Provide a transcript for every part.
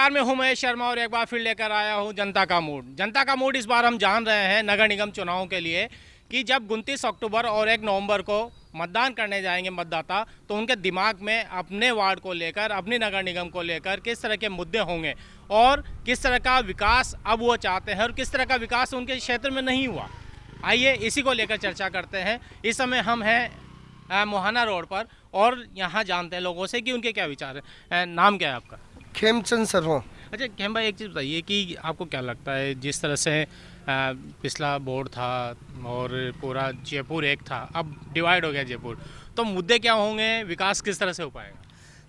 नमस्कार, मैं हूं महेश शर्मा और एक बार फिर लेकर आया हूं जनता का मूड। जनता का मूड इस बार हम जान रहे हैं नगर निगम चुनावों के लिए कि जब 29 अक्टूबर और 1 नवंबर को मतदान करने जाएंगे मतदाता, तो उनके दिमाग में अपने वार्ड को लेकर, अपनी नगर निगम को लेकर किस तरह के मुद्दे होंगे और किस तरह का विकास अब वो चाहते हैं और किस तरह का विकास उनके क्षेत्र में नहीं हुआ। आइए इसी को लेकर चर्चा करते हैं। इस समय हम हैं मोहाना रोड पर और यहाँ जानते हैं लोगों से कि उनके क्या विचार हैं। नाम क्या है आपका? खेमचंद सर्मा। अच्छा खेम भाई, एक चीज़ बताइए कि आपको क्या लगता है, जिस तरह से पिछला बोर्ड था और पूरा जयपुर एक था, अब डिवाइड हो गया जयपुर, तो मुद्दे क्या होंगे, विकास किस तरह से हो पाएगा?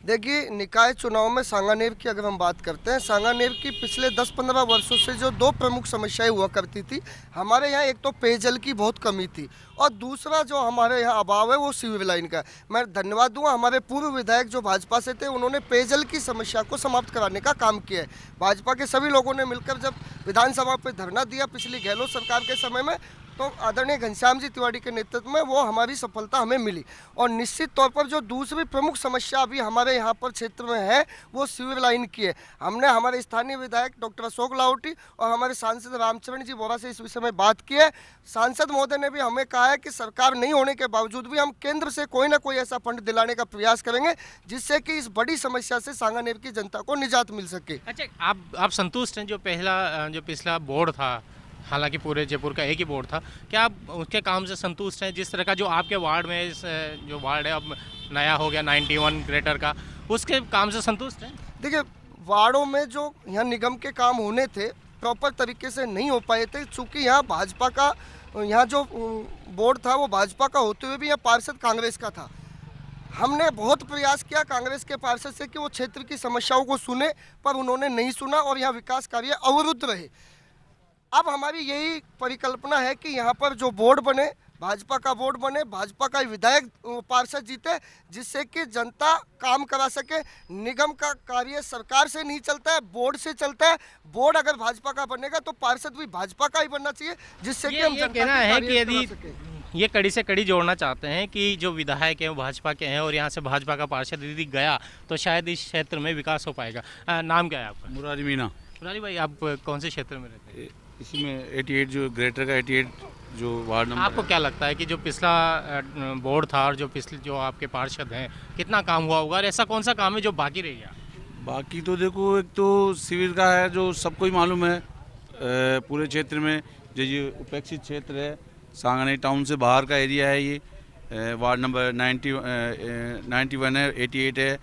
देखिए, निकाय चुनाव में सांगानेर की अगर हम बात करते हैं, सांगानेर की पिछले 10-15 वर्षों से जो दो प्रमुख समस्याएं हुआ करती थी हमारे यहाँ, एक तो पेयजल की बहुत कमी थी और दूसरा जो हमारे यहाँ अभाव है वो सीवर लाइन का। मैं धन्यवाद दूंगा हमारे पूर्व विधायक जो भाजपा से थे, उन्होंने पेयजल की समस्या को समाप्त कराने का काम किया है। भाजपा के सभी लोगों ने मिलकर जब विधानसभा पर धरना दिया पिछली गहलोत सरकार के समय में, तो आदरणीय घनश्याम जी तिवारी के नेतृत्व में वो हमारी सफलता हमें मिली। और निश्चित तौर पर जो दूसरी प्रमुख समस्या अभी हमारे यहाँ पर क्षेत्र में है वो सीवर लाइन की है। हमने हमारे स्थानीय विधायक डॉक्टर अशोक लाहौटी और हमारे सांसद रामचरण जी बोरा से इस विषय में बात की है। सांसद महोदय ने भी हमें कहा है कि सरकार नहीं होने के बावजूद भी हम केंद्र से कोई ना कोई ऐसा फंड दिलाने का प्रयास करेंगे जिससे कि इस बड़ी समस्या से सांगानेर की जनता को निजात मिल सके। अच्छा, आप संतुष्ट हैं जो पिछला बोर्ड था, हालांकि पूरे जयपुर का एक ही बोर्ड था, क्या आप उसके काम से संतुष्ट हैं? जिस तरह का जो आपके वार्ड में जो वार्ड है अब नया हो गया 91 ग्रेटर का, उसके काम से संतुष्ट हैं? देखिए, वार्डों में जो यहाँ निगम के काम होने थे प्रॉपर तरीके से नहीं हो पाए थे, चूँकि यहाँ भाजपा का, यहाँ जो बोर्ड था वो भाजपा का होते हुए भी यहाँ पार्षद कांग्रेस का था। हमने बहुत प्रयास किया कांग्रेस के पार्षद से कि वो क्षेत्र की समस्याओं को सुने, पर उन्होंने नहीं सुना और यहाँ विकास कार्य अवरुद्ध रहे। अब हमारी यही परिकल्पना है कि यहाँ पर जो बोर्ड बने, भाजपा का बोर्ड बने, भाजपा का विधायक पार्षद जीते, जिससे कि जनता काम करा सके। निगम का कार्य सरकार से नहीं चलता है, बोर्ड से चलता है। बोर्ड अगर भाजपा का बनेगा तो पार्षद भी भाजपा का ही बनना चाहिए, जिससे कि हम जनता कहना है कि यदि ये कड़ी से कड़ी जोड़ना चाहते हैं कि जो विधायक हैं वो भाजपा के हैं और यहाँ से भाजपा का पार्षद यदि गया तो शायद इस क्षेत्र में विकास हो पाएगा। नाम क्या है आपका? मुरारी मीना। मुरारी भाई, आप कौन से क्षेत्र में रहते हैं? इसी में 88 जो ग्रेटर का 88 जो वार्ड नंबर आपको क्या लगता है कि जो पिछला बोर्ड था और जो आपके पार्षद हैं, कितना काम हुआ होगा और ऐसा कौन सा काम है जो बाकी रह गया? बाकी तो देखो, एक तो सिविल का है जो सबको ही मालूम है पूरे क्षेत्र में, जो ये उपेक्षित क्षेत्र है, सांगानेर टाउन से बाहर का एरिया है। ये वार्ड नंबर 91 है, 88 है,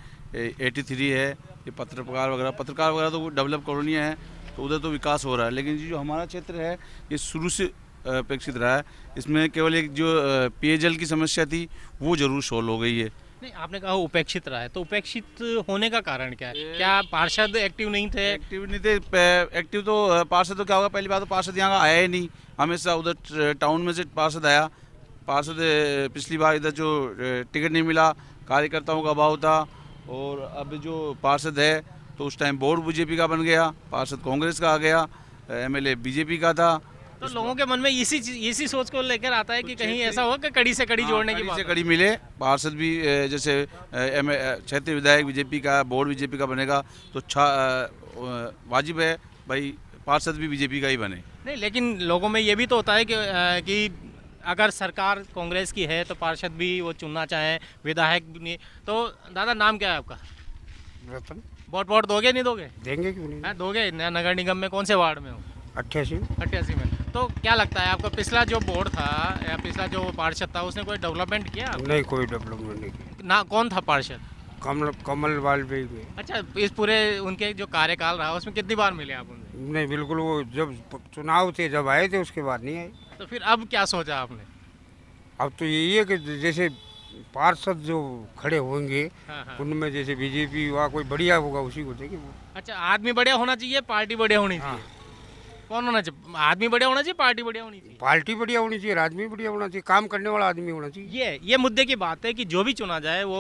83 है। ये पत्रकार वगैरह तो डेवलप कॉलोनियाँ हैं, तो उधर तो विकास हो रहा है। लेकिन जो हमारा क्षेत्र है ये शुरू से अपेक्षित रहा है। इसमें केवल एक जो पेयजल की समस्या थी वो जरूर सॉल्व हो गई है। नहीं, आपने कहा उपेक्षित रहा है, तो उपेक्षित होने का कारण क्या है? क्या पार्षद एक्टिव नहीं थे? एक्टिव तो पार्षद तो क्या होगा, पहली बात तो पार्षद यहाँ का आया ही नहीं। हमेशा उधर टाउन में से पार्षद आया। पार्षद पिछली बार इधर जो टिकट नहीं मिला, कार्यकर्ताओं का अभाव था। और अब जो पार्षद है तो उस टाइम बोर्ड बीजेपी का बन गया, पार्षद कांग्रेस का आ गया, एमएलए बीजेपी का था। तो लोगों के मन में इसी सोच को लेकर आता है कि कहीं ऐसा हो कि कड़ी से कड़ी जोड़ने की बात, कड़ी मिले। पार्षद भी जैसे क्षेत्रीय विधायक बीजेपी का, बोर्ड बीजेपी का बनेगा तो वाजिब है भाई पार्षद भी बीजेपी का ही बने। नहीं, लेकिन लोगों में ये भी तो होता है कि अगर सरकार कांग्रेस की है तो पार्षद भी वो चुनना चाहें, विधायक भी नहीं। तो दादा, नाम क्या है आपका? रतन। वोट दोगे नहीं दोगे? देंगे क्यों नहीं? दोगे। नगर निगम में कौन से वार्ड में हो? 88 में। तो क्या लगता है आपको, पिछला जो बोर्ड था या पिछला जो पार्षद था उसने कोई डेवलपमेंट किया? नहीं, कोई डेवलपमेंट नहीं किया। ना, कौन था पार्षद? कमल वाजपेयी। अच्छा, इस पूरे उनके जो कार्यकाल रहा उसमें कितनी बार मिले आप उनसे? नहीं, बिल्कुल। वो जब चुनाव थे जब आए थे, उसके बाद नहीं आए। तो फिर अब क्या सोचा आपने? अब तो यही है कि जैसे पार्षद जो खड़े होंगे, हाँ। उनमें जैसे बीजेपी हुआ कोई बढ़िया होगा उसी को देंगे वो। अच्छा, आदमी बढ़िया होना चाहिए, पार्टी बढ़िया होनी चाहिए? कौन होना चाहिए? आदमी बढ़िया होना चाहिए, पार्टी बढ़िया होनी चाहिए? पार्टी बढ़िया होनी चाहिए, आदमी बढ़िया होना चाहिए, काम करने वाला आदमी होना चाहिए। ये मुद्दे की बात है कि जो भी चुना जाए वो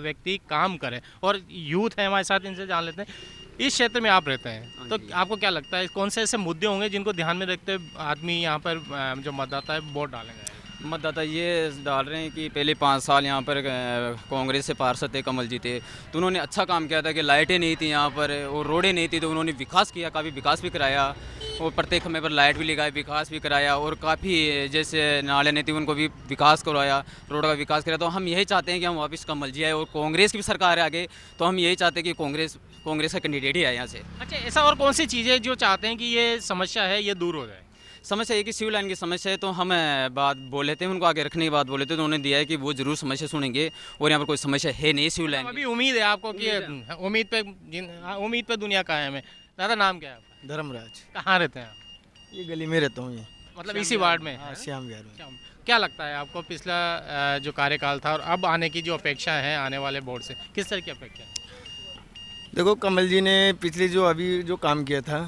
व्यक्ति काम करे। और यूथ है हमारे साथ, इनसे जान लेते हैं। इस क्षेत्र में आप रहते हैं, तो आपको क्या लगता है कौन से ऐसे मुद्दे होंगे जिनको ध्यान में रखते हुए आदमी यहाँ पर जो मतदाता है वोट डालेंगे? मतदाता ये डाल रहे हैं कि पहले 5 साल यहाँ पर कांग्रेस से पार्षद थे, कमल जी थे, तो उन्होंने अच्छा काम किया था कि लाइटें नहीं थी यहाँ पर और रोडें नहीं थी, तो उन्होंने विकास किया, काफ़ी विकास भी कराया और प्रत्येक खम्भे पर लाइट भी लगाई, विकास भी कराया और काफ़ी जैसे नाले नहीं थी उनको भी विकास करवाया, रोड का विकास कराया। तो हम यही चाहते हैं कि हम वापस कमल जी आए और कांग्रेस की भी सरकार है आगे, तो हम यही चाहते हैं कि कांग्रेस का कैंडिडेट ही आए यहाँ से। अच्छा, ऐसा और कौन सी चीज़ें जो चाहते हैं कि ये समस्या है ये दूर हो जाए? समस्या एक ही सिविल लाइन की समस्या है, तो हम बात बोले थे, उनको आगे रखने की बात बोले थे, तो उन्होंने दिया है कि वो जरूर समस्या सुनेंगे और यहाँ पर कोई समस्या है नहीं सिविल लाइन की। अभी उम्मीद है आपको कि उम्मीद पे दुनिया कायम है। दादा नाम क्या है आपका? धर्मराज, कहाँ रहते हैं आप? ये गली में रहता हूँ ये। मतलब इसी वार्ड में? हाँ, श्याम विहार में। क्या लगता है आपको पिछला जो कार्यकाल था और अब आने की जो अपेक्षा है आने वाले बोर्ड से, किस तरह की अपेक्षा है? देखो, कमल जी ने पिछले जो अभी जो काम किया था,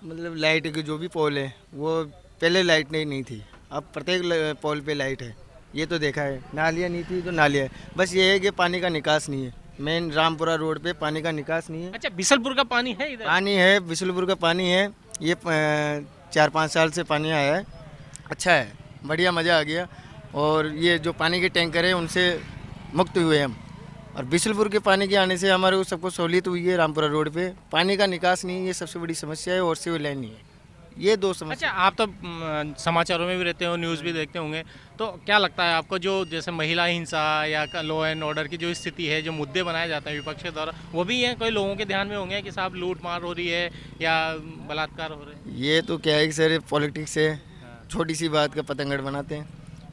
मतलब लाइट के जो भी पोल है वो पहले लाइट नहीं थी, अब प्रत्येक पोल पे लाइट है, ये तो देखा है। नालियाँ नहीं थी तो नालियाँ है, बस ये है कि पानी का निकास नहीं है। मेन रामपुरा रोड पे पानी का निकास नहीं है। अच्छा, बिसलपुर का पानी है इधर? पानी है, बिशुलपुर का पानी है, ये 4-5 साल से पानी आया है, अच्छा है, बढ़िया, मज़ा आ गया। और ये जो पानी के टैंकर है उनसे मुक्त हुए हम, और बिशुलपुर के पानी के आने से हमारे को सबको सहूलियत हुई है। रामपुरा रोड पे पानी का निकास नहीं है, ये सबसे बड़ी समस्या है, और सिविल लाइन नहीं है, ये दो समस्या। अच्छा, आप तो समाचारों में भी रहते हो, न्यूज़ भी देखते होंगे, तो क्या लगता है आपको जो जैसे महिला हिंसा या लॉ एंड ऑर्डर की जो स्थिति है, जो मुद्दे बनाए जाते हैं विपक्ष के द्वारा, वो भी है कोई लोगों के ध्यान में होंगे कि साहब लूट मार हो रही है या बलात्कार हो रहे हैं? ये तो क्या है कि सर पॉलिटिक्स है, छोटी सी बात का पतंगड़ बनाते हैं,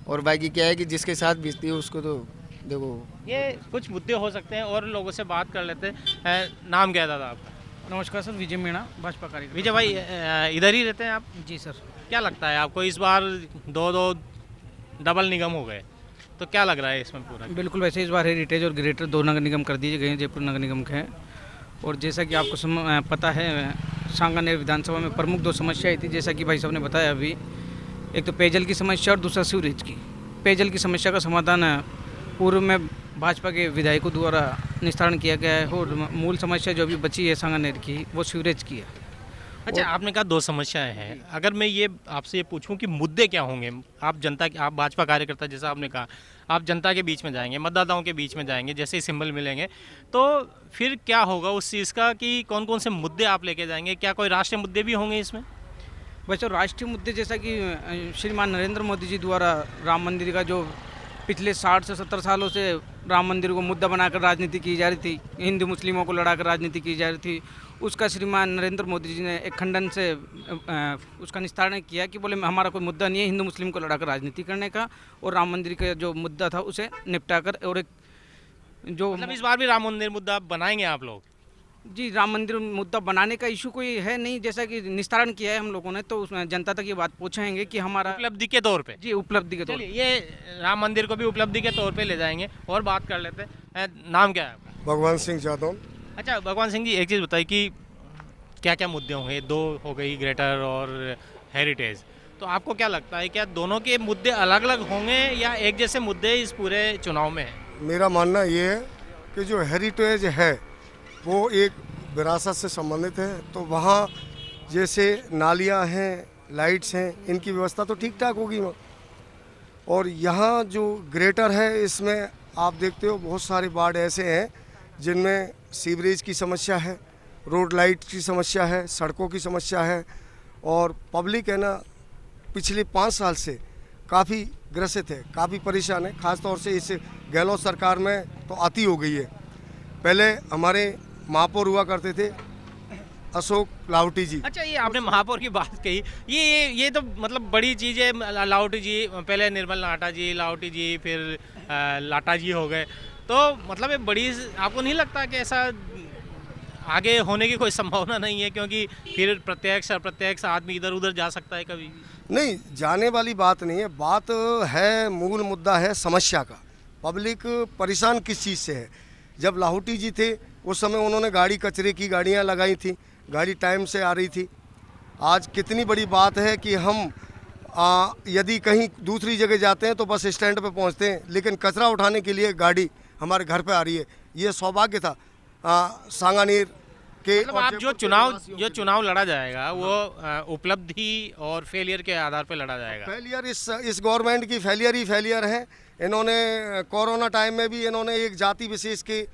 और बाकी क्या है कि जिसके साथ बीतती है उसको तो देखो। ये कुछ मुद्दे हो सकते हैं और लोगों से बात कर लेते हैं। नाम क्या है दादा आपका? नमस्कार सर, विजय मीणा, भाजपा कार्यकर्ता। विजय भाई, इधर ही रहते हैं आप? जी सर। क्या लगता है आपको इस बार दो डबल निगम हो गए, तो क्या लग रहा है इसमें पूरा? बिल्कुल, वैसे इस बार हेरिटेज और ग्रेटर 2 नगर निगम कर दिए गए हैं, जयपुर नगर निगम के हैं। और जैसा कि आपको पता है, सांगानेर विधानसभा में प्रमुख 2 समस्याएं थी, जैसा कि भाई साहब ने बताया अभी। एक तो पेयजल की समस्या और दूसरा सीवरेज की। पेयजल की समस्या का समाधान पूर्व में भाजपा के विधायकों द्वारा निस्तारण किया गया है, और मूल समस्या जो अभी बची है सांगानेर की, वो सीवरेज की है। अच्छा, आपने कहा 2 समस्याएं हैं, अगर मैं ये आपसे ये पूछूं कि मुद्दे क्या होंगे? आप भाजपा कार्यकर्ता, जैसा आपने कहा, आप जनता के बीच में जाएंगे, मतदाताओं के बीच में जाएंगे, जैसे ही सिंबल मिलेंगे, तो फिर क्या होगा उस चीज़ का कि कौन कौन से मुद्दे आप लेके जाएंगे? क्या कोई राष्ट्रीय मुद्दे भी होंगे इसमें? वैसे राष्ट्रीय मुद्दे, जैसा कि श्रीमान नरेंद्र मोदी जी द्वारा राम मंदिर का जो पिछले 60 से 70 सालों से राम मंदिर को मुद्दा बनाकर राजनीति की जा रही थी, हिंदू मुस्लिमों को लड़ाकर राजनीति की जा रही थी, उसका श्रीमान नरेंद्र मोदी जी ने एक खंडन से उसका निस्तारण किया कि बोले हमारा कोई मुद्दा नहीं है हिंदू मुस्लिम को लड़ाकर राजनीति करने का, और राम मंदिर का जो मुद्दा था उसे निपटाकर, और एक जो मतलब इस बार भी राम मंदिर मुद्दा बनाएंगे आप लोग? जी, राम मंदिर मुद्दा बनाने का इशू कोई है नहीं, जैसा कि निस्तारण किया है हम लोगों ने, तो उसमें जनता तक ये बात पहुँचाएंगे कि हमारा उपलब्धि के तौर पे। जी, उपलब्धि के तौर पे। चलिए, ये राम मंदिर को भी उपलब्धि के तौर पे ले जाएंगे और बात कर लेते हैं। नाम क्या है आपका? भगवान सिंह जादव। अच्छा भगवान सिंह जी, एक चीज़ बताइए कि क्या क्या मुद्दे होंगे? 2 हो गई, ग्रेटर और हेरिटेज, तो आपको क्या लगता है, क्या दोनों के मुद्दे अलग अलग होंगे या एक जैसे मुद्दे इस पूरे चुनाव में हैं? मेरा मानना ये है कि जो हेरिटेज है वो एक विरासत से संबंधित है, तो वहाँ जैसे नालियाँ हैं, लाइट्स हैं, इनकी व्यवस्था तो ठीक ठाक होगी वहाँ। और यहाँ जो ग्रेटर है, इसमें आप देखते हो बहुत सारे वार्ड ऐसे हैं जिनमें सीवरेज की समस्या है, रोड लाइट की समस्या है, सड़कों की समस्या है, और पब्लिक है ना पिछले 5 साल से काफ़ी ग्रसित है, काफ़ी परेशान है, ख़ासतौर से इस गहलोत सरकार में तो आती हो गई है। पहले हमारे महापौर हुआ करते थे अशोक लाहौटी जी। अच्छा, ये आपने महापौर की बात कही, ये तो मतलब बड़ी चीज़ है। लाहौटी जी, पहले निर्मल लाटा जी, लाहौटी जी, फिर लाटा जी हो गए, तो मतलब ये बड़ी, आपको नहीं लगता कि ऐसा आगे होने की कोई संभावना नहीं है? क्योंकि फिर प्रत्यक्ष अप्रत्यक्ष आदमी इधर उधर जा सकता है कभी। नहीं, जाने वाली बात नहीं है, बात है, मूल मुद्दा है समस्या का। पब्लिक परेशान किस चीज़ से है? जब लाहौटी जी थे उस समय उन्होंने गाड़ी कचरे की गाड़ियां लगाई थी, गाड़ी टाइम से आ रही थी। आज कितनी बड़ी बात है कि हम यदि कहीं दूसरी जगह जाते हैं तो बस स्टैंड पे पहुंचते हैं, लेकिन कचरा उठाने के लिए गाड़ी हमारे घर पे आ रही है। ये सौभाग्य था सांगानेर कि मतलब आप जो चुनाव लड़ा जाएगा वो उपलब्धि और फेलियर के आधार पर लड़ा जाएगा। फेलियर इस गवर्नमेंट की फेलियर ही फेलियर है। इन्होंने कोरोना टाइम में भी इन्होंने एक जाति विशेष के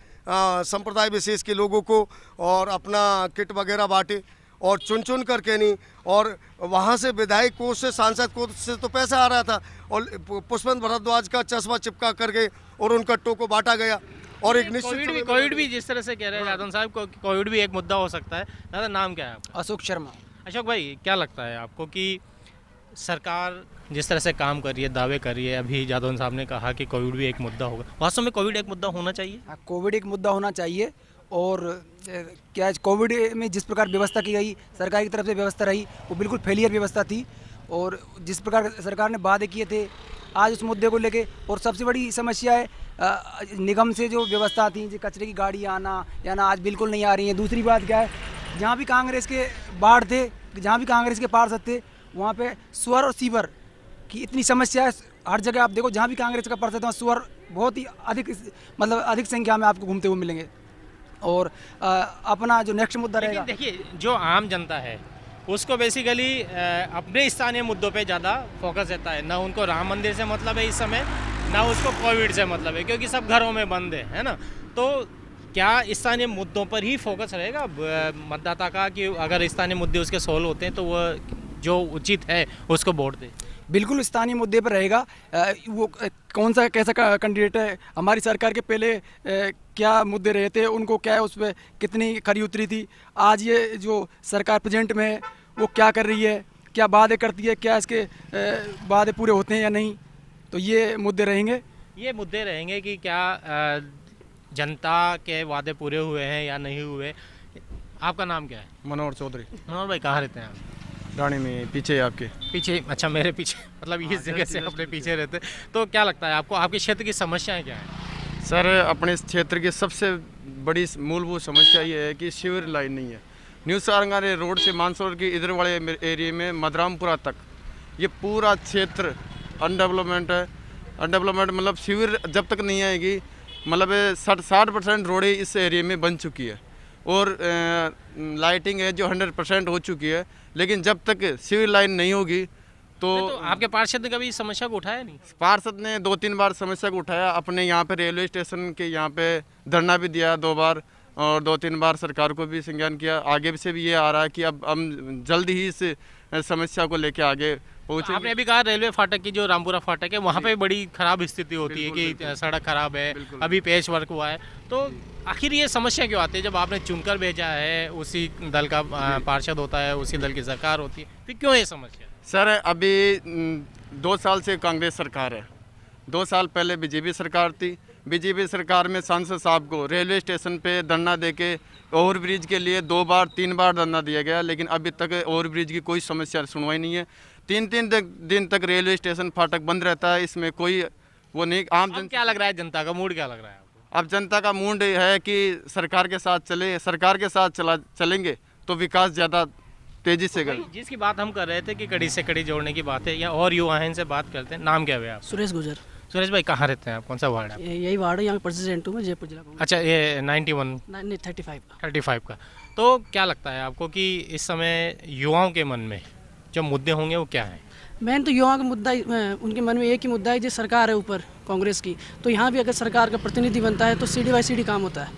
संप्रदाय विशेष के लोगों को और अपना किट वगैरह बांटे और चुन करके नहीं, और वहाँ से विधायक कोष से सांसद कोष से तो पैसा आ रहा था और पुष्पवंत भारद्वाज का चश्मा चिपका करके और उन कट्टों को बांटा गया। और एक निश्चित कोविड भी जिस तरह से कह रहे हैं यादव साहब, कोविड भी एक मुद्दा हो सकता है। दादा नाम क्या है आपका? अशोक शर्मा। अशोक भाई, क्या लगता है आपको कि सरकार जिस तरह से काम कर रही है, दावे कर रही है, अभी जादौन साहब ने कहा कि कोविड भी एक मुद्दा होगा, वास्तव में कोविड एक मुद्दा होना चाहिए? कोविड एक मुद्दा होना चाहिए। और क्या कोविड में जिस प्रकार व्यवस्था की गई, सरकार की तरफ से व्यवस्था रही, वो बिल्कुल फेलियर व्यवस्था थी। और जिस प्रकार सरकार ने वादे किए थे आज उस मुद्दे को लेके, और सबसे बड़ी समस्या है निगम से जो व्यवस्था थी, जो कचरे की गाड़ी आना या ना, आज बिल्कुल नहीं आ रही है। दूसरी बात क्या है, जहाँ भी कांग्रेस के बाढ़ थे, जहाँ भी कांग्रेस के पार्षद थे, वहाँ पे सुअर और सीवर की इतनी समस्या है। हर जगह आप देखो, जहाँ भी कांग्रेस का पार्षद है वहाँ सुअर बहुत ही अधिक, मतलब अधिक संख्या में आपको घूमते हुए मिलेंगे। और अपना जो नेक्स्ट मुद्दा रहेगा, देखिए जो आम जनता है उसको बेसिकली अपने स्थानीय मुद्दों पे ज़्यादा फोकस रहता है। ना उनको राम मंदिर से मतलब है इस समय, ना उसको कोविड से मतलब है, क्योंकि सब घरों में बंद है ना। तो क्या स्थानीय मुद्दों पर ही फोकस रहेगा मतदाता का, कि अगर स्थानीय मुद्दे उसके सोल्व होते हैं तो वह जो उचित है उसको वोट दे? बिल्कुल स्थानीय मुद्दे पर रहेगा। वो कौन सा कैसा कैंडिडेट है, हमारी सरकार के पहले क्या मुद्दे रहे थे, उनको क्या है, उस पर कितनी खरी उतरी थी, आज ये जो सरकार प्रेजेंट में है वो क्या कर रही है, क्या वादे करती है, क्या इसके वादे पूरे होते हैं या नहीं। तो ये मुद्दे रहेंगे कि क्या जनता के वादे पूरे हुए हैं या नहीं हुए। आपका नाम क्या है? मनोहर चौधरी। मनोहर भाई, कहाँ रहते हैं आप? रानी में पीछे, आपके पीछे? अच्छा, मेरे पीछे, मतलब इस जगह से अपने पीछे रहते। तो क्या लगता है आपको, आपके क्षेत्र की समस्याएं क्या हैं? सर, अपने क्षेत्र की सबसे बड़ी मूलभूत समस्या ये है कि सीवर लाइन नहीं है। न्यू सारंगाने रोड से मानसरोवर के इधर वाले एरिया में मदरामपुरा तक ये पूरा क्षेत्र अनडेवलपमेंट है। अनडेवलपमेंट मतलब सीवर जब तक नहीं आएगी, मतलब 60% रोडें इस एरिया में बन चुकी है और लाइटिंग है जो 100% हो चुकी है, लेकिन जब तक सिविल लाइन नहीं होगी तो आपके पार्षद ने कभी इस समस्या को उठाया नहीं? पार्षद ने 2-3 बार समस्या को उठाया। अपने यहाँ पे रेलवे स्टेशन के यहाँ पे धरना भी दिया 2 बार और 2-3 बार सरकार को भी संज्ञान किया। आगे से भी ये आ रहा है कि अब हम जल्द ही इस समस्या को लेके आगे पहुँचे। आपने अभी कहा रेलवे फाटक की, जो रामपुरा फाटक है, वहाँ पे बड़ी खराब स्थिति होती है कि सड़क खराब है, अभी पेच वर्क हुआ है। तो आखिर ये समस्या क्यों आती है? जब आपने चुनकर भेजा है, उसी दल का पार्षद होता है, उसी दल की सरकार होती है, फिर क्यों ये समस्या? सर, अभी 2 साल से कांग्रेस सरकार है, 2 साल पहले बीजेपी सरकार थी। बीजेपी सरकार में सांसद साहब को रेलवे स्टेशन पे धरना देके ओवरब्रिज के लिए 2 बार 3 बार धरना दिया गया, लेकिन अभी तक ओवरब्रिज की कोई समस्या सुनवाई नहीं है। 3-3 दिन तक रेलवे स्टेशन फाटक बंद रहता है, इसमें कोई वो नहीं। आम जनता, क्या लग रहा है, जनता का मूड क्या लग रहा है आपको? अब जनता का मूड है कि सरकार के साथ चले, सरकार के साथ चलेंगे तो विकास ज़्यादा तेजी से करें। जिसकी बात हम कर रहे थे कि कड़ी से कड़ी जोड़ने की बात है, या और युवा हैं, इनसे बात करते हैं। नाम क्या है आप? सुरेश गुजर। सुरेश भाई, कहाँ रहते हैं आप? कौन सा वार्ड है? यही वार्ड है, यहाँ प्रेसिडेंट हूँ मैं, जयपुर जिला का। अच्छा, ये 35 का। तो क्या लगता है आपको कि इस समय युवाओं के मन में जो मुद्दे होंगे वो क्या हैं? मेन तो युवाओं का मुद्दा, उनके मन में एक ही मुद्दा है, जो सरकार है ऊपर कांग्रेस की, तो यहाँ भी अगर सरकार का प्रतिनिधि बनता है तो सीडी बाई सीडी काम होता है,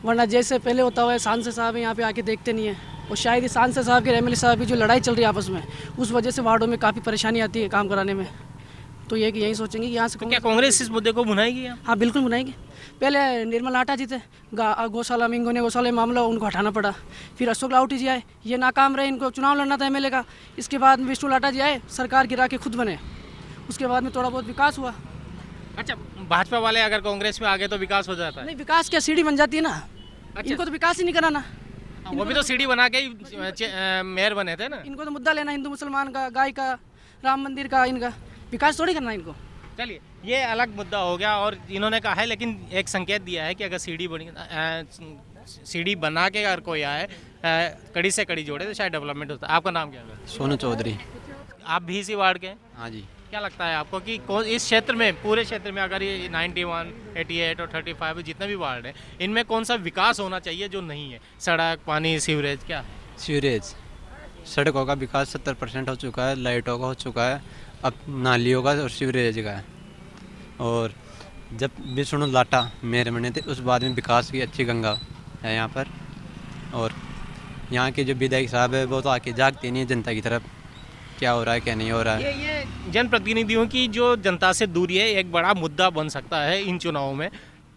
वरना जैसे पहले होता हुआ है सांसद साहब यहाँ पे आके देखते नहीं है। और शायद ही सांसद साहब के एमएलए साहब की जो लड़ाई चल रही है आपस में, उस वजह से वार्डों में काफ़ी परेशानी आती है काम कराने में। तो ये कि यही सोचेंगे कि यहाँ से क्या कांग्रेस इस मुद्दे को भुनाएगी? हाँ बिल्कुल भुनाएगी। पहले निर्मल आटा जी थे, गौशाला में, इंगोने गौशाला मामला, उनको हटाना पड़ा। फिर अशोक लाहौटी जी आए, ये नाकाम रहे, इनको चुनाव लड़ना था एमएलए का। इसके बाद विष्णु लाटा जी आए, सरकार गिरा के खुद बने। उसके बाद में थोड़ा बहुत विकास हुआ। अच्छा, भाजपा वाले अगर कांग्रेस में आ गए तो विकास हो जाता है? नहीं, विकास क्या, सीढ़ी बन जाती है ना। अच्छा। इनको तो विकास ही नहीं कराना। वो भी तो सीढ़ी बना के ही मेयर बने थे ना। इनको तो मुद्दा लेना हिंदू मुसलमान का, गाय का, राम मंदिर का, इनका विकास थोड़ी करना इनको। चलिए, ये अलग मुद्दा हो गया और इन्होंने कहा है, लेकिन एक संकेत दिया है कि अगर सीढ़ी बना के अगर कोई आए, कड़ी से कड़ी जोड़े, तो शायद डेवलपमेंट होता है। आपका नाम क्या है? सोनू चौधरी। आप भी इसी वार्ड के हैं? हाँ जी। क्या लगता है आपको कि कौन इस क्षेत्र में, पूरे क्षेत्र में, अगर ये 91, 88 और 35 जितने भी वार्ड हैं, इनमें कौन सा विकास होना चाहिए जो नहीं है? सड़क, पानी, सीवरेज, क्या है? सीवरेज, सड़कों का विकास 70% हो चुका है, लाइटों का हो चुका है, अब नालियों का और सीवरेज का है। और जब विष्णु लाटा मेयर बने थे उस बाद में विकास की अच्छी गंगा है यहाँ पर। और यहाँ के जो विधायक साहब है वो तो आके जागते नहीं है जनता की तरफ, क्या हो रहा है क्या नहीं हो रहा है। ये जनप्रतिनिधियों की जो जनता से दूरी है एक बड़ा मुद्दा बन सकता है इन चुनावों में।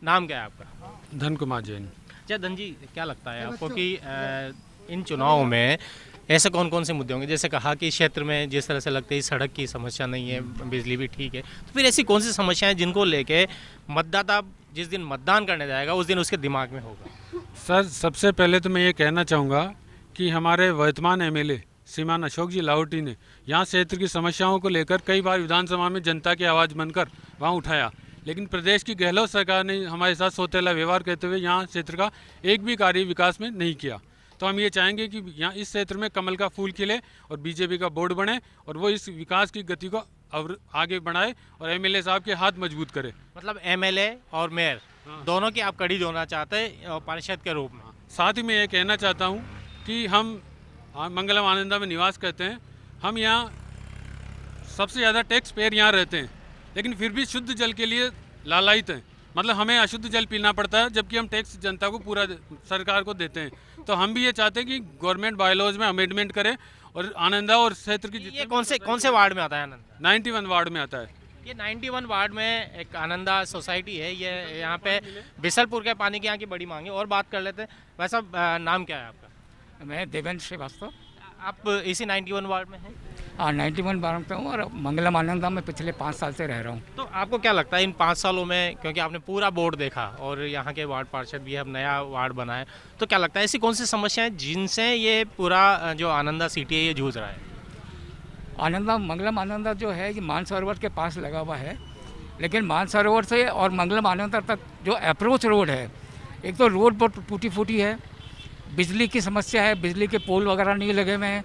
नाम क्या है आपका? धन कुमार जैन। अच्छा धन जी, क्या लगता है आपको कि इन चुनावों में ऐसे कौन कौन से मुद्दे होंगे? जैसे कहा कि क्षेत्र में जिस तरह से लगता है सड़क की समस्या नहीं है, बिजली भी ठीक है, तो फिर ऐसी कौन सी समस्याएं जिनको लेके मतदाता जिस दिन मतदान करने जाएगा उस दिन उसके दिमाग में होगा? सर, सबसे पहले तो मैं ये कहना चाहूँगा कि हमारे वर्तमान एमएलए श्रीमान अशोक जी लाहौटी ने यहाँ क्षेत्र की समस्याओं को लेकर कई बार विधानसभा में जनता की आवाज़ बनकर वहाँ उठाया, लेकिन प्रदेश की गहलोत सरकार ने हमारे साथ सौतेला व्यवहार करते हुए यहाँ क्षेत्र का एक भी कार्य विकास में नहीं किया। तो हम ये चाहेंगे कि यहाँ इस क्षेत्र में कमल का फूल खिले और बीजेपी का बोर्ड बने और वो इस विकास की गति को और आगे बढ़ाए और एमएलए साहब के हाथ मजबूत करे। मतलब एमएलए और मेयर दोनों की आप कड़ी जोड़ना चाहते हैं पार्षद के रूप में। साथ ही मैं ये कहना चाहता हूँ कि हम मंगलम आनंदा में निवास करते हैं, हम यहाँ सबसे ज़्यादा टैक्स पेयर यहाँ रहते हैं, लेकिन फिर भी शुद्ध जल के लिए लालायित हैं। मतलब हमें अशुद्ध जल पीना पड़ता है जबकि हम टैक्स जनता को पूरा सरकार को देते हैं। तो हम भी ये चाहते हैं कि गवर्नमेंट बायलॉज में अमेंडमेंट करे और आनंदा और क्षेत्र की ये कौन से वार्ड में आता है आनंदा? 91 वार्ड में आता है। ये 91 वार्ड में एक आनंदा सोसाइटी है, ये यहाँ पे बिसलपुर के पानी की यहाँ की बड़ी मांग है। और बात कर लेते हैं। वैसा नाम क्या है आपका? मैं देवेंद्र श्रीवास्तव। आप इसी 91 वार्ड में हैं? हाँ, 91 वार्ड पे हूँ और मंगलम आनंदा में पिछले 5 साल से रह रहा हूँ। तो आपको क्या लगता है इन 5 सालों में, क्योंकि आपने पूरा बोर्ड देखा और यहाँ के वार्ड पार्षद भी अब नया वार्ड बना है, तो क्या लगता है ऐसी कौन सी समस्याएं जिनसे ये पूरा जो आनंदा सिटी है ये जूझ रहा है? आनंदा, मंगलम आनंदा जो है ये मानसरोवर के पास लगा हुआ है, लेकिन मानसरोवर से और मंगलम आनंदा तक जो अप्रोच रोड है, एक तो रोड बहुत टूटी फूटी है, बिजली की समस्या है, बिजली के पोल वगैरह नहीं लगे हुए हैं,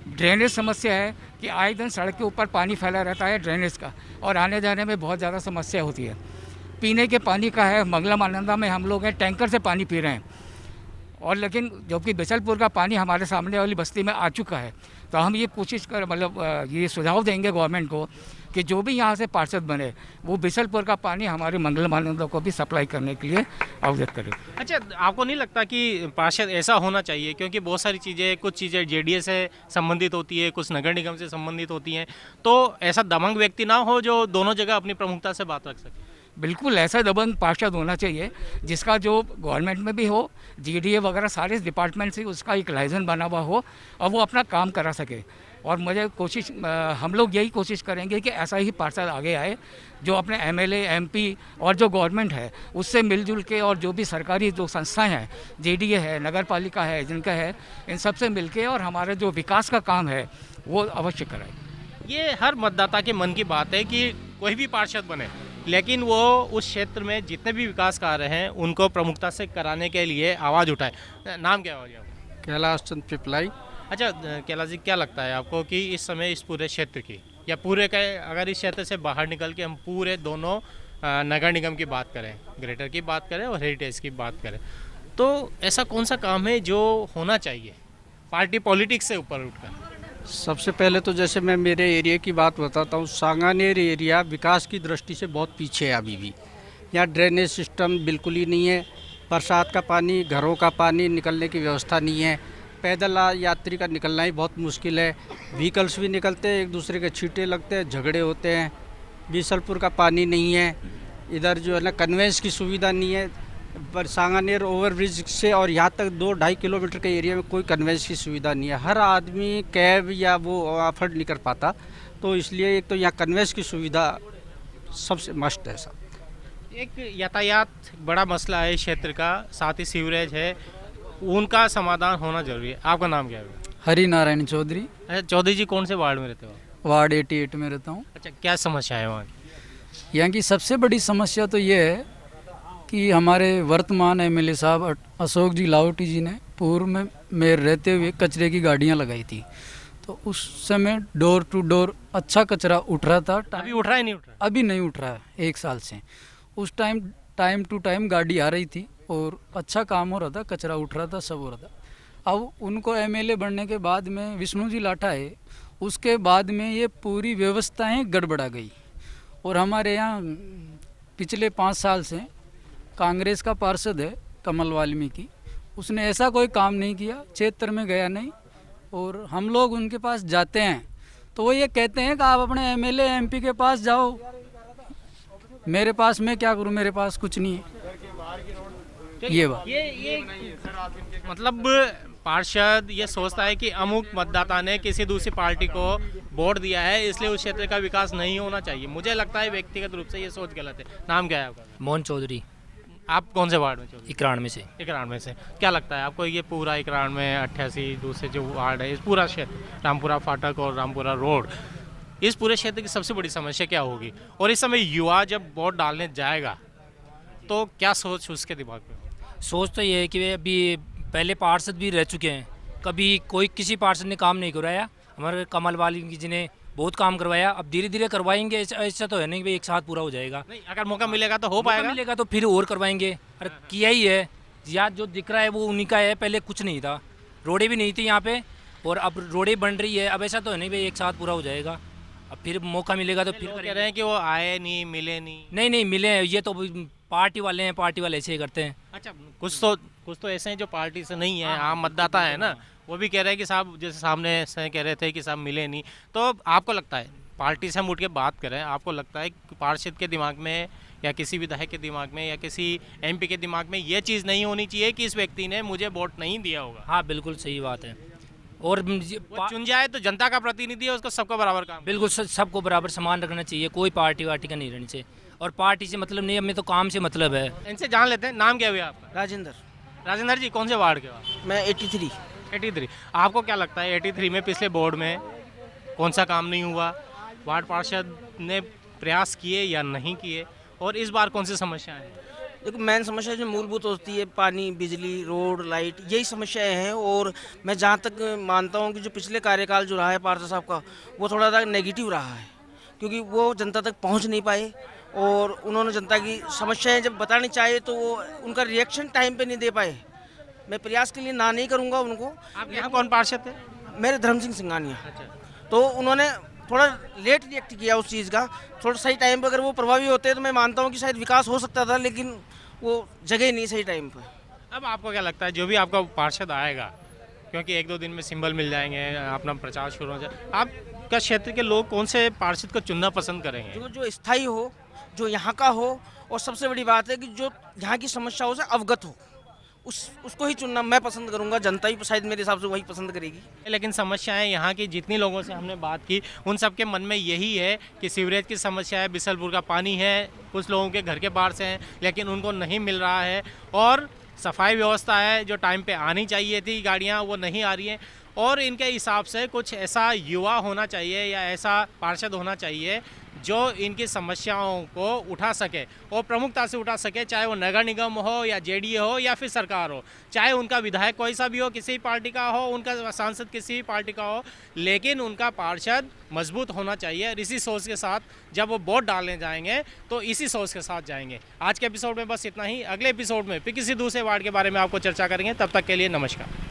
ड्रेनेज समस्या है कि आए दिन सड़क के ऊपर पानी फैला रहता है ड्रेनेज का और आने जाने में बहुत ज़्यादा समस्या होती है। पीने के पानी का है, मंगलम आनंदा में हम लोग हैं टैंकर से पानी पी रहे हैं, और लेकिन जबकि बिसलपुर का पानी हमारे सामने वाली बस्ती में आ चुका है। तो हम ये कोशिश कर मतलब ये सुझाव देंगे गवर्नमेंट को कि जो भी यहाँ से पार्षद बने वो बिसलपुर का पानी हमारे मंगलम आनंदा को भी सप्लाई करने के लिए अवगत करे। अच्छा, आपको नहीं लगता कि पार्षद ऐसा होना चाहिए, क्योंकि बहुत सारी चीज़ें, कुछ चीज़ें जेडीएस से संबंधित होती है, कुछ नगर निगम से संबंधित होती हैं, तो ऐसा दबंग व्यक्ति ना हो जो दोनों जगह अपनी प्रमुखता से बात रख सके? बिल्कुल ऐसा दबंग पार्षद होना चाहिए जिसका जो गवर्नमेंट में भी हो, जीडीए वगैरह सारे डिपार्टमेंट से उसका एक लाइसेंस बना हुआ हो और वो अपना काम करा सके। और मुझे हम लोग यही कोशिश करेंगे कि ऐसा ही पार्षद आगे आए जो अपने एमएलए, एमपी और जो गवर्नमेंट है उससे मिलजुल के, और जो भी सरकारी जो संस्थाएं हैं, जीडीए है, नगर पालिका है, जिनका है, इन सब से मिल के और हमारे जो विकास का काम है वो अवश्य कराए। ये हर मतदाता के मन की बात है कि कोई भी पार्षद बने, लेकिन वो उस क्षेत्र में जितने भी विकास कार्य हैं उनको प्रमुखता से कराने के लिए आवाज़ उठाए। नाम क्या हो गया? कैलाश चंद पिपलाई। अच्छा कैलाश जी, क्या लगता है आपको कि इस समय इस पूरे क्षेत्र की या पूरे का, अगर इस क्षेत्र से बाहर निकल के हम पूरे दोनों नगर निगम की बात करें, ग्रेटर की बात करें और हेरिटेज की बात करें, तो ऐसा कौन सा काम है जो होना चाहिए पार्टी पॉलिटिक्स से ऊपर उठकर? सबसे पहले तो जैसे मैं मेरे एरिया की बात बताता हूँ, सांगानेर एरिया विकास की दृष्टि से बहुत पीछे है अभी भी। यहाँ ड्रेनेज सिस्टम बिल्कुल ही नहीं है, बरसात का पानी, घरों का पानी निकलने की व्यवस्था नहीं है, पैदल यात्री का निकलना ही बहुत मुश्किल है, व्हीकल्स भी निकलते हैं, एक दूसरे के छींटे लगते हैं, झगड़े होते हैं। बीसलपुर का पानी नहीं है, इधर जो है ना कन्वेंस की सुविधा नहीं है, पर सांगानेर ओवरब्रिज से और यहाँ तक 2-2.5 किलोमीटर के एरिया में कोई कन्वेंस की सुविधा नहीं है। हर आदमी कैब या वो अफोर्ड नहीं कर पाता, तो इसलिए एक तो यहाँ कन्वेंस की सुविधा सबसे मस्ट है। सब एक यातायात बड़ा मसला है क्षेत्र का, साथ ही सीवरेज है, उनका समाधान होना जरूरी है। आपका नाम क्या है? हरि नारायण चौधरी। अच्छा चौधरी जी, कौन से वार्ड में रहते हो? वार्ड 88 में रहता हूँ। अच्छा, क्या समस्या है वहाँ की? यहाँ की सबसे बड़ी समस्या तो ये है कि हमारे वर्तमान एमएलए साहब अशोक जी लाहौटी जी ने पूर्व में मेयर रहते हुए कचरे की गाड़ियाँ लगाई थी, तो उस समय डोर टू डोर अच्छा कचरा उठ रहा था। अभी उठ रहा है नहीं उठ रहा? अभी नहीं उठ रहा है 1 साल से। उस टाइम टू टाइम गाड़ी आ रही थी और अच्छा काम हो रहा था, कचरा उठ रहा था, सब हो रहा था। अब उनको एमएलए बनने के बाद में विष्णु जी लाठा है, उसके बाद में ये पूरी व्यवस्थाएं गड़बड़ा गई। और हमारे यहाँ पिछले 5 साल से कांग्रेस का पार्षद है कमल वाल्मीकि, उसने ऐसा कोई काम नहीं किया, क्षेत्र में गया नहीं। और हम लोग उनके पास जाते हैं तो वो ये कहते हैं कि आप अपने एमएलए एमपी के पास जाओ। मेरे पास मैं क्या करूं, मेरे पास कुछ नहीं है। ये बात मतलब पार्षद ये सोचता है कि अमुक मतदाता ने किसी दूसरी पार्टी को वोट दिया है, इसलिए उस क्षेत्र का विकास नहीं होना चाहिए। मुझे लगता है व्यक्तिगत रूप से ये सोच गलत है। नाम क्या है आपका? मोहन चौधरी। आप कौन से वार्ड में? इकरान में से। इकरान में से। क्या लगता है आपको ये पूरा इकरान में 88 दूसरे जो वार्ड है, इस पूरा क्षेत्र रामपुरा फाटक और रामपुरा रोड, इस पूरे क्षेत्र की सबसे बड़ी समस्या क्या होगी? और इस समय युवा जब वोट डालने जाएगा तो क्या सोच उसके दिमाग में? सोच तो ये है कि अभी पहले पार्षद भी रह चुके हैं, कभी कोई किसी पार्षद ने काम नहीं करवाया। हमारे कमल वाल्मीकि जी ने बहुत काम करवाया, अब धीरे धीरे करवाएंगे। ऐसा तो है नहीं कि एक साथ पूरा हो जाएगा। नहीं, अगर मौका मिलेगा तो हो पाएगा। मिलेगा तो फिर और करवाएंगे। अरे किया ही है, या जो दिख रहा है वो उन्हीं का है। पहले कुछ नहीं था, रोडें भी नहीं थी यहाँ पे, और अब रोडें बन रही है। अब ऐसा तो है नहीं भाई एक साथ पूरा हो जाएगा। अब फिर मौका मिलेगा तो फिर कह रहे हैं कि वो आए नहीं, मिले नहीं। नहीं मिले, ये तो पार्टी वाले हैं, पार्टी वाले ऐसे ही करते हैं। अच्छा, कुछ तो ऐसे हैं जो पार्टी से नहीं है, आम मतदाता है ना, वो भी कह रहे हैं कि साहब, जैसे सामने से कह रहे थे कि साहब मिले नहीं। तो आपको लगता है, पार्टी से हम उठ के बात करें, आपको लगता है कि पार्षद के दिमाग में या किसी विधायक के दिमाग में या किसी एमपी के दिमाग में ये चीज़ नहीं होनी चाहिए कि इस व्यक्ति ने मुझे वोट नहीं दिया होगा? हाँ बिल्कुल सही बात है। और चुन जाए तो जनता का प्रतिनिधि है, उसको सबको बराबर काम, बिल्कुल सबको बराबर समान रखना चाहिए। कोई पार्टी वार्टी का नहीं रहनी चाहिए, और पार्टी से मतलब नहीं, हमें तो काम से मतलब है। इनसे जान लेते हैं। नाम क्या हुआ आपका? राजेंद्र। राजेंद्र जी, कौन से वार्ड के हो? मैं 83। आपको क्या लगता है 83 में पिछले बोर्ड में कौन सा काम नहीं हुआ? वार्ड पार्षद ने प्रयास किए या नहीं किए? और इस बार कौन सी समस्याएं हैं? देखो, मेन समस्या जो मूलभूत होती है, पानी, बिजली, रोड, लाइट, यही समस्याएं हैं। और मैं जहाँ तक मानता हूँ कि जो पिछले कार्यकाल जो रहा है पार्षद साहब का, वो थोड़ा सा नेगेटिव रहा है, क्योंकि वो जनता तक पहुँच नहीं पाए। और उन्होंने जनता की समस्याएं जब बतानी चाहिए तो वो उनका रिएक्शन टाइम पे नहीं दे पाए। मैं प्रयास के लिए ना नहीं करूँगा उनको। आप यहाँ कौन पार्षद थे? मेरे धर्म सिंह सिंघानिया। तो उन्होंने थोड़ा लेट रिएक्ट किया उस चीज़ का। थोड़ा सही टाइम पर अगर वो प्रभावी होते तो मैं मानता हूँ कि शायद विकास हो सकता था, लेकिन वो जगह नहीं सही टाइम पर। अब आपको क्या लगता है, जो भी आपका पार्षद आएगा, क्योंकि 1-2 दिन में सिंबल मिल जाएंगे, अपना प्रचार शुरू हो जाए, आपका क्षेत्र के लोग कौन से पार्षद को चुनना पसंद करेंगे? जो स्थायी हो, जो यहाँ का हो, और सबसे बड़ी बात है कि जो यहाँ की समस्याओं से अवगत हो, उसको ही चुनना मैं पसंद करूंगा। जनता ही शायद मेरे हिसाब से वही पसंद करेगी। लेकिन समस्याएं यहाँ की जितनी लोगों से हमने बात की, उन सबके मन में यही है कि सीवरेज की समस्या है, बिसलपुर का पानी है, कुछ लोगों के घर के बाहर से हैं लेकिन उनको नहीं मिल रहा है, और सफाई व्यवस्था है जो टाइम पे आनी चाहिए थी, गाड़ियाँ वो नहीं आ रही हैं। और इनके हिसाब से कुछ ऐसा युवा होना चाहिए या ऐसा पार्षद होना चाहिए जो इनकी समस्याओं को उठा सके और प्रमुखता से उठा सके, चाहे वो नगर निगम हो या जेडीए हो या फिर सरकार हो, चाहे उनका विधायक कोई सा भी हो, किसी पार्टी का हो, उनका सांसद किसी भी पार्टी का हो, लेकिन उनका पार्षद मजबूत होना चाहिए। इसी सोच के साथ जब वो वोट डालने जाएंगे तो इसी सोच के साथ जाएंगे। आज के एपिसोड में बस इतना ही। अगले एपिसोड में फिर किसी दूसरे वार्ड के बारे में आपको चर्चा करेंगे। तब तक के लिए नमस्कार।